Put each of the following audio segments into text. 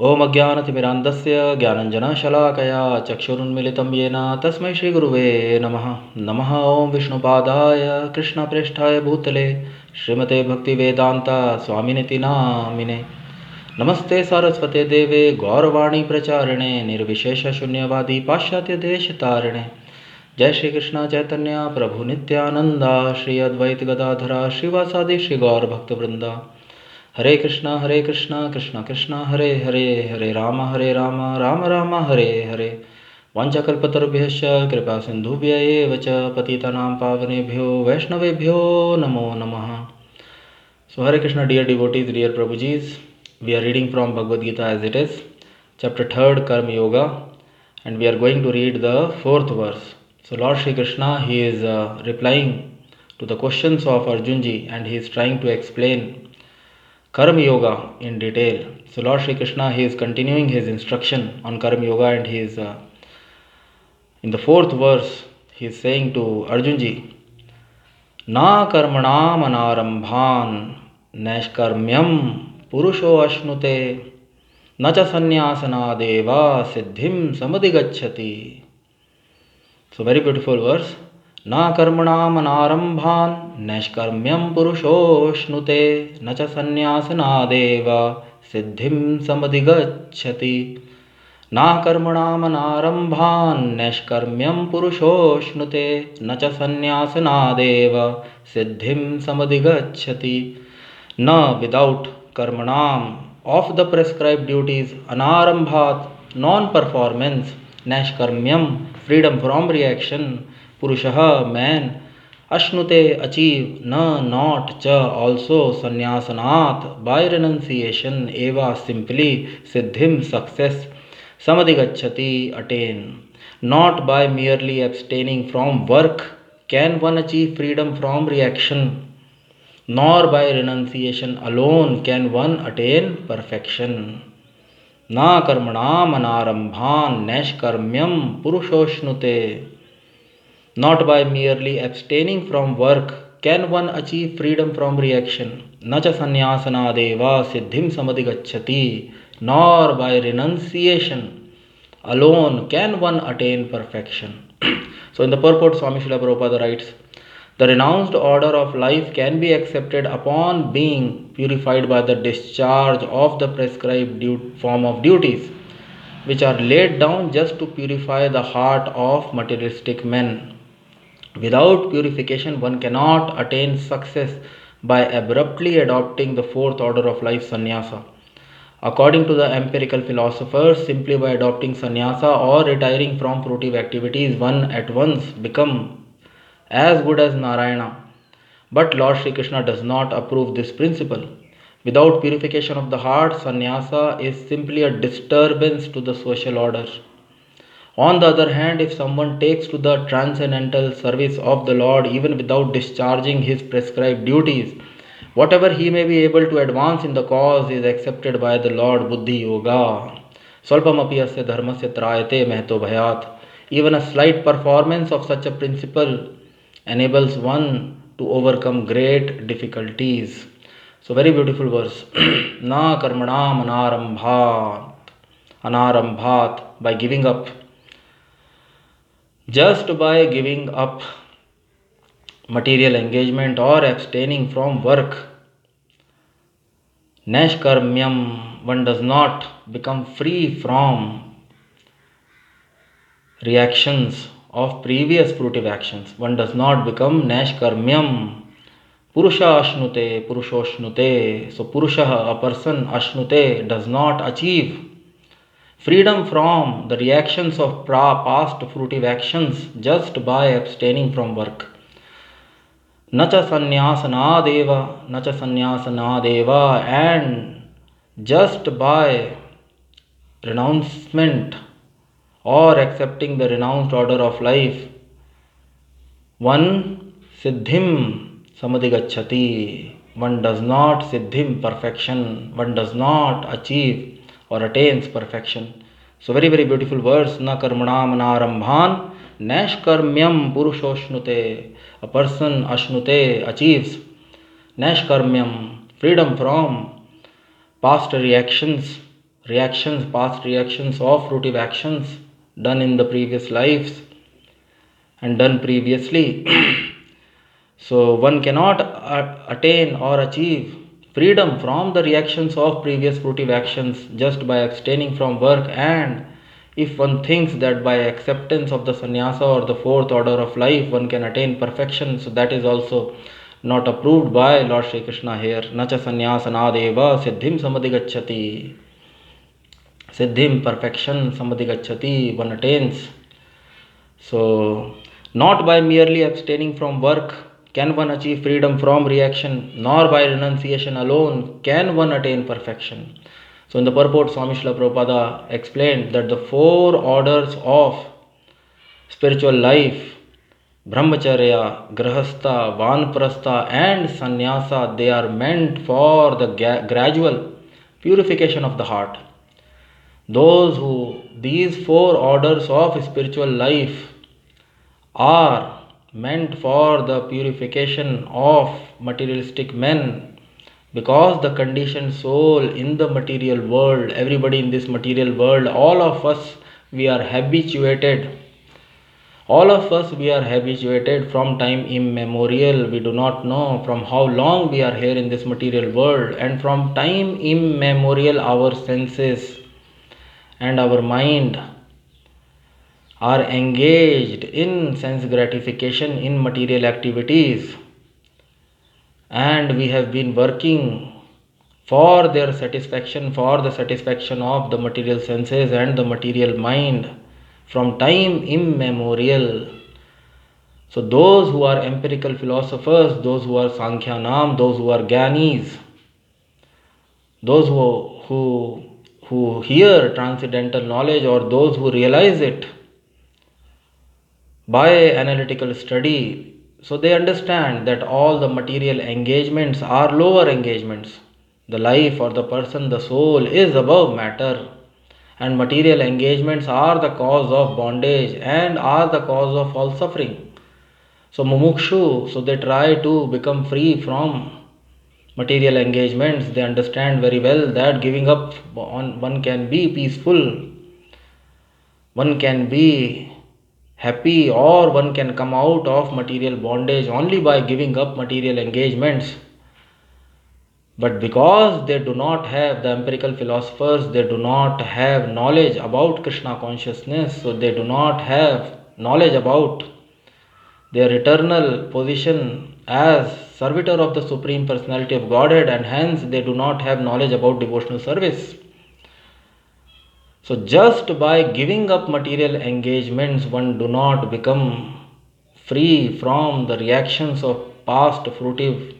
ओम अज्ञानतिमिरान्धस्य ज्ञानञ्जनशलाकया चक्षुरुन्मिलितं येन तस्मै श्रीगुरुवे नमः। नमः ओं विष्णुपादाय कृष्णप्रेष्ठाय भूतले श्रीमते भक्तिवेदान्ता स्वामिनिति नामिने। नमस्ते सारस्वते देवे गौरवाणी प्रचारिणे निर्विशेषशून्यवादी पाश्चात्यदेशतारिणे। जय श्री कृष्ण चैतन्य प्रभु नित्यानंदा श्री अद्वैत गदाधरा श्रीवासादि श्री गौर भक्तवृंदा। हरे कृष्णा कृष्ण कृष्ण हरे हरे, हरे राम राम राम हरे हरे। वाञ्छाकल्पतरुभ्यश्च कृपा सिन्धुभ्य एव च पतितानां पावनेभ्यो वैष्णवेभ्यो नमो नमः। So Hare Krishna, dear devotees, dear Prabhujis, we are reading from Bhagavad Gita as it is, chapter 3rd, Karma Yoga, and we are going to read the 4th verse. So Lord Shri Krishna, he is replying to the questions of Arjunji, and he is trying to explain Karma Yoga in detail. So Lord Shri Krishna, he is continuing his instruction on Karma Yoga, and he is in the 4th verse, he is saying to Arjunji, Na karmanam anarambhan naiškarmyam purusho ashnute na cha sannyasana deva siddhim samadhigacchati. So very beautiful verse. Na karmanam anarambhan naiškarmyam purusho ashnute na cha sannyasana deva siddhim samadhigacchati. Na karmanam anarambhan naiškarmyam purushośnute na cha sannyasana deva siddhim samadhigacchati. Na, without karmanam, of the prescribed duties, anarambhat, non-performance, naiškarmyam, freedom from reaction, purushaha, man, ashnute, achieve, na, not, cha, also, sannyasanat, by renunciation, eva, simply, siddhim, success, samadhigacchati, attain. Not by merely abstaining from work can one achieve freedom from reaction, nor by renunciation alone can one attain perfection. Na karmanam anarambhan naiškarmyam purushośnute. Not by merely abstaining from work can one achieve freedom from reaction. Na cha sannyasana deva siddhim samadhigacchati. Nor by renunciation alone can one attain perfection. So in the purport, Swami Srila Prabhupada writes, the renounced order of life can be accepted upon being purified by the discharge of the prescribed form of duties, which are laid down just to purify the heart of materialistic men. Without purification, one cannot attain success by abruptly adopting the 4th order of life, sannyasa. According to the empirical philosophers, simply by adopting sannyasa or retiring from fruitive activities, one at once become as good as Narayana. But Lord Shri Krishna does not approve this principle. Without purification of the heart, sannyasa is simply a disturbance to the social order. On the other hand, if someone takes to the transcendental service of the Lord even without discharging his prescribed duties, whatever he may be able to advance in the cause is accepted by the Lord. Buddhi Yoga. Swalpamapi asya dharmasya trayate mahto bhayat. Even a slight performance of such a principle enables one to overcome great difficulties. So very beautiful verse. Na karmanam anarambhat. Anarambhat, by giving up. Just by giving up material engagement or abstaining from work, naiškarmyam, one does not become free from reactions of previous fruitive actions. One does not become naiškarmyam. Purusha ashnute, purushośnute. So purusha, a person, ashnute, does not achieve freedom from the reactions of past fruitive actions just by abstaining from work. Nacha sannyasana deva, nacha sannyasana deva, and just by renouncement or accepting the renounced order of life, one siddhim samadhigacchati, one does not siddhim, perfection, one does not achieve or attains perfection. So very beautiful verse. Na karmanam anarambhan naiškarmyam purushośnute. A person ashnute achieves naiškarmyam, freedom from past reactions reactions, past reactions of fruitive actions done in the previous lives and done previously. So one cannot attain or achieve freedom from the reactions of previous fruitive actions just by abstaining from work. And if one thinks that by acceptance of the sannyasa or the fourth order of life one can attain perfection, so that is also not approved by Lord Shri Krishna here. Nacha sannyasanadeva siddhim samadhigacchati. Siddhim, perfection, samadhigacchati, one attains. So, not by merely abstaining from work can one achieve freedom from reaction, nor by renunciation alone can one attain perfection. So, in the purport, Swami Srila Prabhupada explained that the four orders of spiritual life, brahmacharya, grahastha, vanprastha and sannyasa, they are meant for the gradual purification of the heart. These four orders of spiritual life are meant for the purification of materialistic men, because the conditioned soul in the material world, everybody in this material world, all of us, we are habituated from time immemorial. We do not know from how long we are here in this material world, and from time immemorial our senses and our mind are engaged in sense gratification, in material activities, and we have been working for their satisfaction, for the satisfaction of the material senses and the material mind from time immemorial. So those who are empirical philosophers, those who are Sankhyanam, those who are Gyanis, those who hear transcendental knowledge, or those who realize it by analytical study, so they understand that all the material engagements are lower engagements. The life or the person, the soul is above matter, and material engagements are the cause of bondage and are the cause of all suffering. So mumukshu, so they try to become free from material engagements. They understand very well that giving up, one can be peaceful, one can be happy, or one can come out of material bondage only by giving up material engagements. But because they do not have, the empirical philosophers, they do not have knowledge about Krishna consciousness, so they do not have knowledge about their eternal position as servitor of the Supreme Personality of Godhead, and hence they do not have knowledge about devotional service. So just by giving up material engagements, one do not become free from the reactions of past fruitive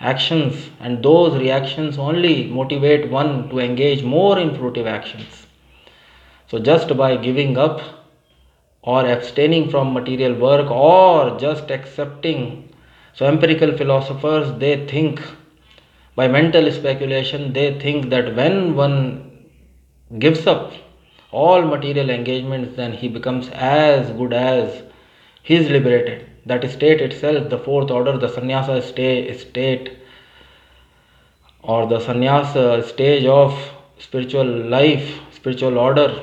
actions, and those reactions only motivate one to engage more in fruitive actions. So just by giving up or abstaining from material work, or just accepting, so empirical philosophers, they think, by mental speculation, they think that when one gives up all material engagements, then he becomes as good as he is liberated. That state itself, the fourth order, the sannyasa state, or the sannyasa stage of spiritual life, spiritual order,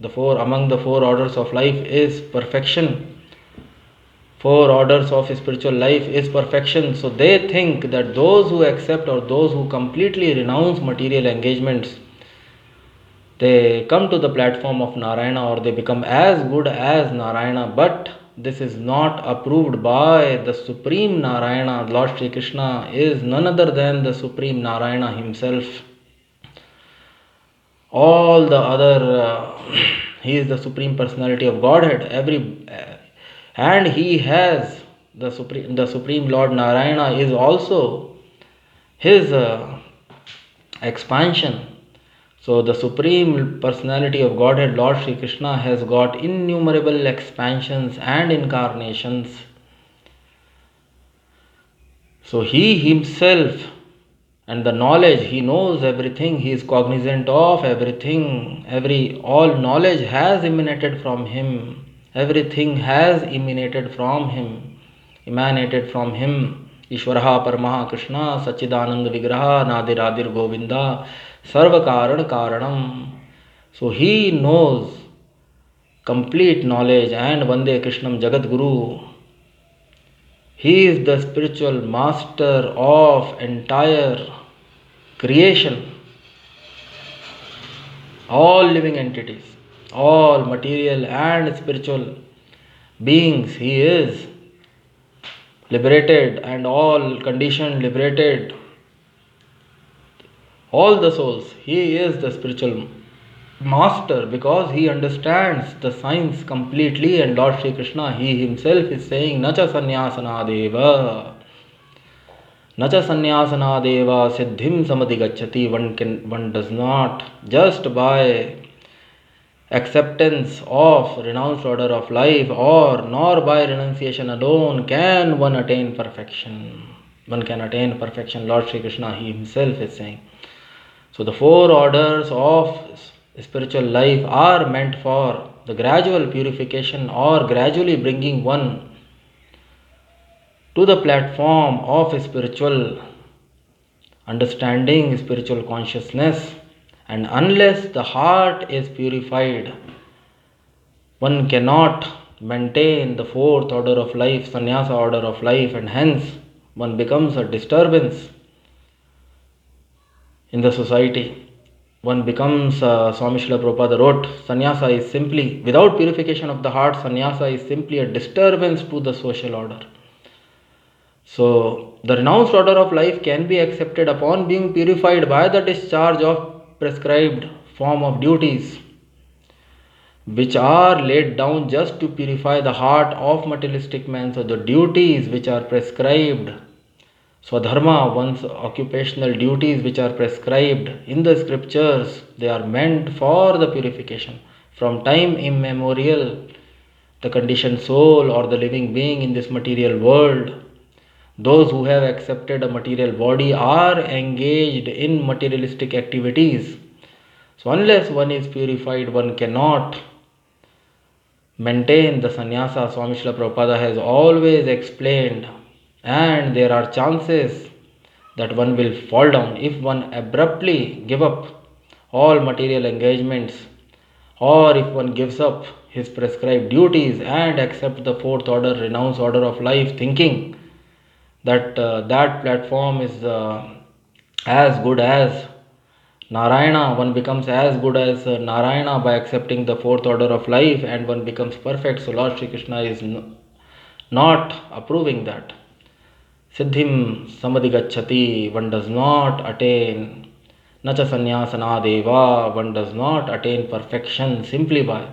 among the four orders of life is perfection. Four orders of spiritual life is perfection. So they think that those who accept, or those who completely renounce material engagements, they come to the platform of Narayana, or they become as good as Narayana. But this is not approved by the Supreme Narayana. Lord Shri Krishna is none other than the Supreme Narayana himself. All the other, he is the Supreme Personality of Godhead. And he has the Supreme Lord Narayana is also his expansion. So the Supreme Personality of Godhead, Lord Shri Krishna, has got innumerable expansions and incarnations. So he himself, and the knowledge, he knows everything, he is cognizant of everything, all knowledge has emanated from him, everything has emanated from him, Ishvaraha Paramaha Krishna Sachidananda Vigraha Nadiradir Govinda Sarva Karan Karanam. So he knows complete knowledge and Vande Krishnam Jagat Guru. He is the spiritual master of entire creation, all living entities, all material and spiritual beings. He is liberated and all conditioned liberated, all the souls. He is the spiritual master because he understands the science completely. And Lord Shri Krishna, he himself is saying, Nacha Sannyasana Deva, Nacha Sannyasana Deva Siddhim Samadhigacchati. One does not just by acceptance of renounced order of life or nor by renunciation alone can one attain perfection. One can attain perfection. Lord Shri Krishna, he himself is saying. So the four orders of spiritual life are meant for the gradual purification or gradually bringing one to the platform of spiritual understanding, spiritual consciousness. And unless the heart is purified, one cannot maintain the fourth order of life, sannyasa order of life, and hence one becomes a disturbance in the society. One becomes, Swami Srila Prabhupada wrote, sannyasa is simply, without purification of the heart, sannyasa is simply a disturbance to the social order. So, the renounced order of life can be accepted upon being purified by the discharge of prescribed form of duties, which are laid down just to purify the heart of materialistic man. So, the duties which are prescribed, Swadharma, one's occupational duties which are prescribed in the scriptures, they are meant for the purification. From time immemorial, the conditioned soul or the living being in this material world, those who have accepted a material body are engaged in materialistic activities. So unless one is purified, one cannot maintain the sannyasa. Swami Srila Prabhupada has always explained, and there are chances that one will fall down if one abruptly give up all material engagements, or if one gives up his prescribed duties and accept the fourth order, renounced order of life, thinking that that platform is as good as Narayana. One becomes as good as Narayana by accepting the fourth order of life, and one becomes perfect. So Lord Shri Krishna is not approving that. Siddhim samadhigacchati, one does not attain. Nacha sannyasana deva, one does not attain perfection simply by.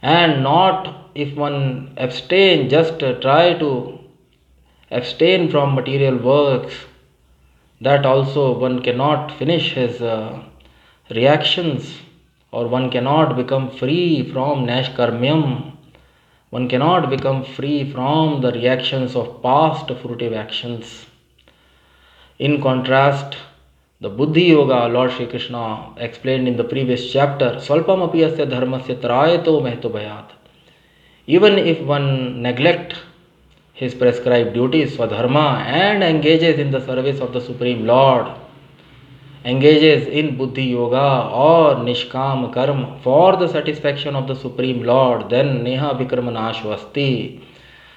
And not if one abstain, just try to abstain from material works, that also one cannot finish his reactions, or one cannot become free from nashkarmyam. One cannot become free from the reactions of past fruitive actions. In contrast, the Buddhi Yoga, Lord Shri Krishna explained in the previous chapter, Swalpam api asya dharmasya trayato mehto bhayat. Even if one neglect his prescribed duties, swadharma, and engages in the service of the Supreme Lord, engages in Buddhi Yoga or Nishkam Karma for the satisfaction of the Supreme Lord, then Neha Vikramanashu Asti.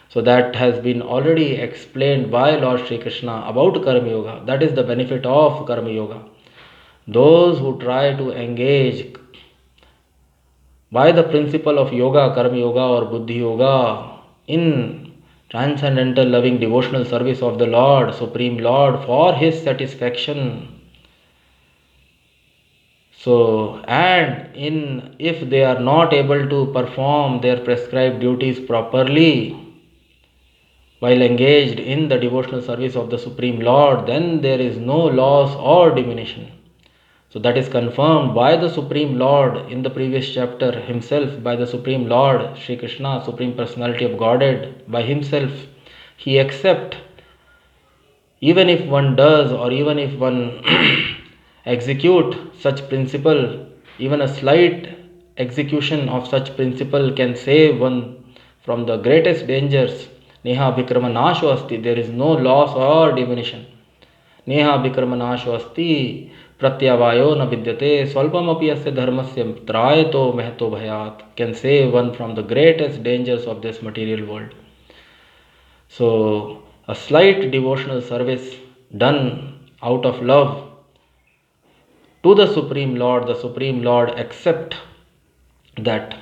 So that has been already explained by Lord Shri Krishna about Karma Yoga. That is the benefit of Karma Yoga. Those who try to engage by the principle of Yoga, Karma Yoga or Buddhi Yoga, in transcendental loving devotional service of the Lord, Supreme Lord, for His satisfaction. So, and if they are not able to perform their prescribed duties properly while engaged in the devotional service of the Supreme Lord, then there is no loss or diminution. So that is confirmed by the Supreme Lord in the previous chapter himself, by the Supreme Lord Shri Krishna, Supreme Personality of Godhead, by himself. He accepts, even if one does, or even if one execute such principle, even a slight execution of such principle can save one from the greatest dangers, Neha Vikrama Nasho Asti, there is no loss or diminution. Neha Vikrama Nasho Asti, Pratyavayo na vidyate, Swalpam api asya dharmasya trayato mehato bhayat, can save one from the greatest dangers of this material world. So, a slight devotional service done out of love to the Supreme Lord accept that.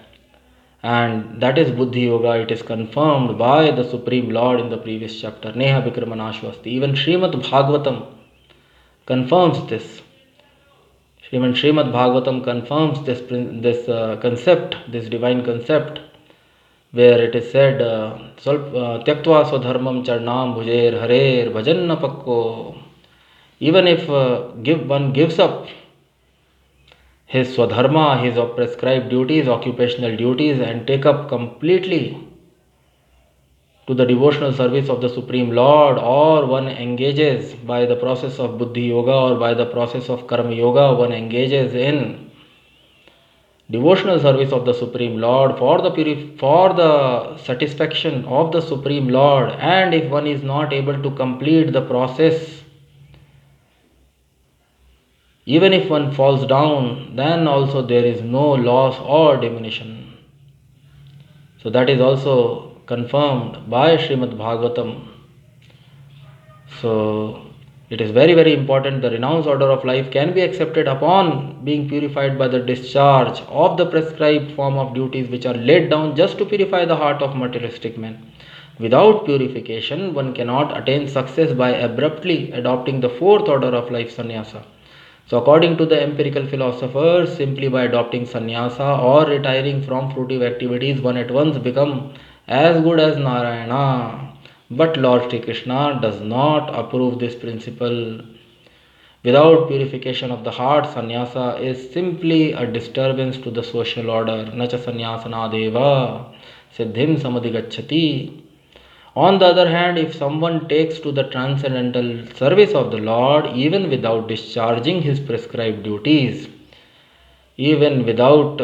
And that is Buddhi Yoga. It is confirmed by the Supreme Lord in the previous chapter. Neha Vikramanashvasti. Even Srimad Bhagavatam confirms this. Even Srimad Bhagavatam confirms this concept, this divine concept, where it is said, Tyaktva Swadharmam Charnam Bhujer Harer Bhajanna Pakko. Even if one gives up his swadharma, his prescribed duties, occupational duties, and take up completely to the devotional service of the Supreme Lord, or one engages by the process of Buddhi Yoga or by the process of Karma Yoga, one engages in devotional service of the Supreme Lord for the satisfaction of the Supreme Lord, and if one is not able to complete the process, even if one falls down, then also there is no loss or diminution. So that is also confirmed by Srimad Bhagavatam. So it is very, very important. The renounced order of life can be accepted upon being purified by the discharge of the prescribed form of duties which are laid down just to purify the heart of materialistic men. Without purification, one cannot attain success by abruptly adopting the fourth order of life, sannyasa. So according to the empirical philosophers, simply by adopting sannyasa or retiring from fruitive activities, one at once become as good as Narayana. But Lord Shri Krishna does not approve this principle. Without purification of the heart, sannyasa is simply a disturbance to the social order. Nacha sannyasana deva siddhim samadhigacchati. On the other hand, if someone takes to the transcendental service of the Lord, even without discharging his prescribed duties, even without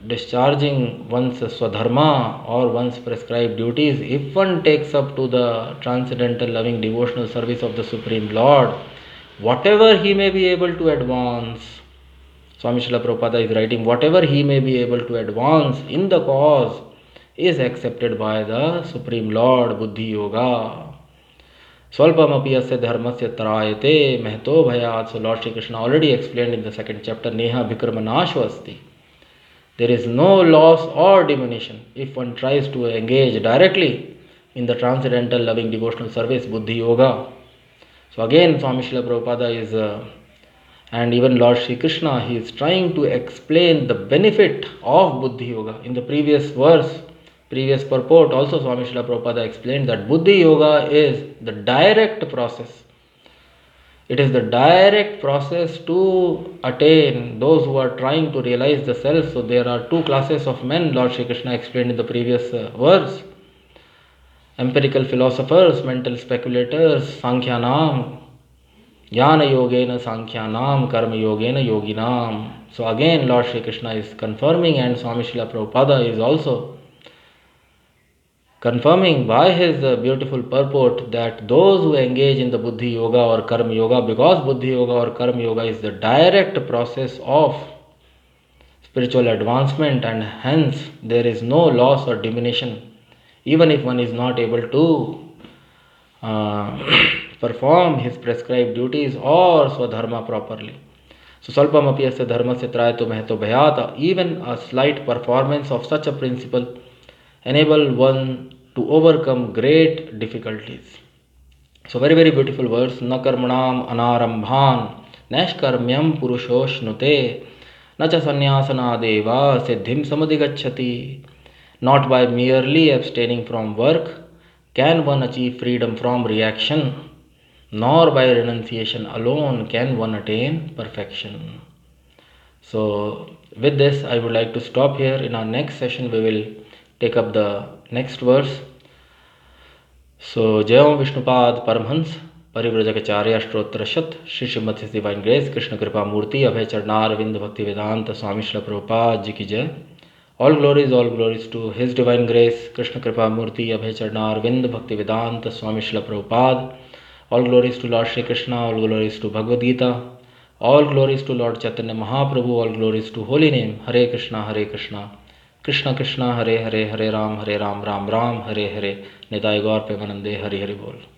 discharging one's swadharma or one's prescribed duties, if one takes up to the transcendental loving devotional service of the Supreme Lord, whatever he may be able to advance, Swami Srila Prabhupada is writing, whatever he may be able to advance in the cause is accepted by the Supreme Lord. Buddhi Yoga. Swalpam api asya dharmasya tarayate mehato bhayat. So Lord Shri Krishna already explained in the second chapter, Neha Vikramanashvasti. There is no loss or diminution if one tries to engage directly in the transcendental loving devotional service, Buddhi Yoga. So again, Swami Srila Prabhupada is, and even Lord Shri Krishna, he is trying to explain the benefit of Buddhi Yoga. In the previous verse, previous purport, also Swami Srila Prabhupada explained that Buddhi Yoga is the direct process. It is the direct process to attain those who are trying to realize the self. So there are two classes of men, Lord Shri Krishna explained in the previous verse. Empirical philosophers, mental speculators, Sankhyanam, Jnana Yogena Sankhyanam, Karma Yogena Yoginam. So again Lord Shri Krishna is confirming, and Swami Srila Prabhupada is also confirming by his beautiful purport that those who engage in the Buddhi Yoga or Karma Yoga, because Buddhi Yoga or Karma Yoga is the direct process of spiritual advancement, and hence there is no loss or diminution, even if one is not able to perform his prescribed duties or swadharma properly. So Salpam api asya dharmasya trayato mehato bhayata. Even a slight performance of such a principle enable one to overcome great difficulties. So very, very beautiful verse. Na karmanam anarambhan nashkarmyam purushoshnute nacha sannyasana deva siddhim samadhigacchati. Not by merely abstaining from work can one achieve freedom from reaction, nor by renunciation alone can one attain perfection. So with this I would like to stop here. In our next session we will take up the next verse. So Jayam Vishnupad Paramhans Parivrajacharya Shtotrashat Shri Srimad His Divine Grace Krishna Kripa Murti Abhay Charnarvinda Bhaktivedanta Swami Srila Prabhupada Ji ki Jai. all glories to His Divine Grace, Krishna Kripa Murti, Abhay Charnarvinda, Bhaktivedanta, Swami Srila Prabhupada. All glories to Lord Shri Krishna, all glories to Bhagavad Gita, all glories to Lord Chaitanya Mahaprabhu, all glories to Holy Name, Hare Krishna, Krishna Krishna, Hare Hare, Hare Ram, Ram Ram, Hare Hare, Nitai Gaur Premanande, Hari Hari Bol.